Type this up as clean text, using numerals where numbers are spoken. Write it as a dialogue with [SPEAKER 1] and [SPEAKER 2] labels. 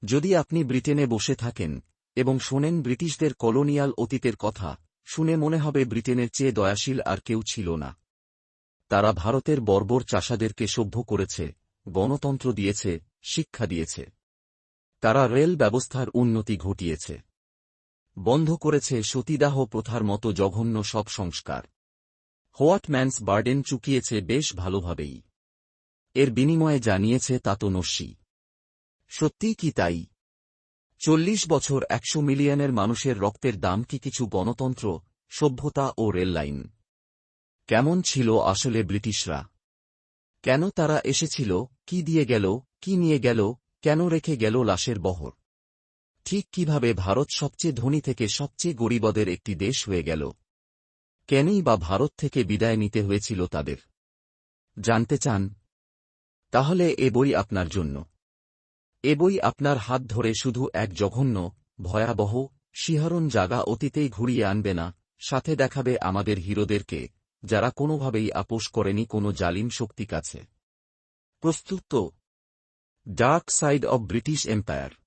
[SPEAKER 1] যদি আপনি ব্রিটেনে বসে থাকেন এবং শোনেন ব্রিটিশদের কলোনিয়াল অতীতের কথা, শুনে মনে হবে ব্রিটেনের চেয়ে দয়াশীল আর কেউ ছিল না। তারা ভারতের বর্বর চাষাদেরকে সভ্য করেছে, গণতন্ত্র দিয়েছে, শিক্ষা দিয়েছে। তারা রেল ব্যবস্থার উন্নতি ঘটিয়েছে, বন্ধ করেছে সতীদাহ প্রথার মতো জঘন্য সব সংস্কার। হোয়াট ম্যানস বার্ডেন চুকিয়েছে বেশ ভালোভাবেই। এর বিনিময়ে জানিয়েছে তা তো নস্যি। সত্যিই কি তাই? 40 বছর 100 মিলিয়নের মানুষের রক্তের দাম কি কিছু গণতন্ত্র, সভ্যতা ও রেললাইন? কেমন ছিল আসলে ব্রিটিশরা? কেন তারা এসেছিল, কি দিয়ে গেল, কি নিয়ে গেল, কেন রেখে গেল লাশের বহর? ঠিক কিভাবে ভারত সবচেয়ে ধনী থেকে সবচেয়ে গরিবদের একটি দেশ হয়ে গেল? কেনই বা ভারত থেকে বিদায় নিতে হয়েছিল তাদের? জানতে চান? তাহলে এ বই আপনার জন্য। এ বই আপনার হাত ধরে শুধু এক জঘন্য, ভয়াবহ, শিহরণ জাগা অতীতেই ঘুরিয়ে আনবে না, সাথে দেখাবে আমাদের হিরোদেরকে, যারা কোনোভাবেই আপোস করেনি কোনো জালিম শক্তি কাছে। প্রস্তুত তো? Dark side of British empire.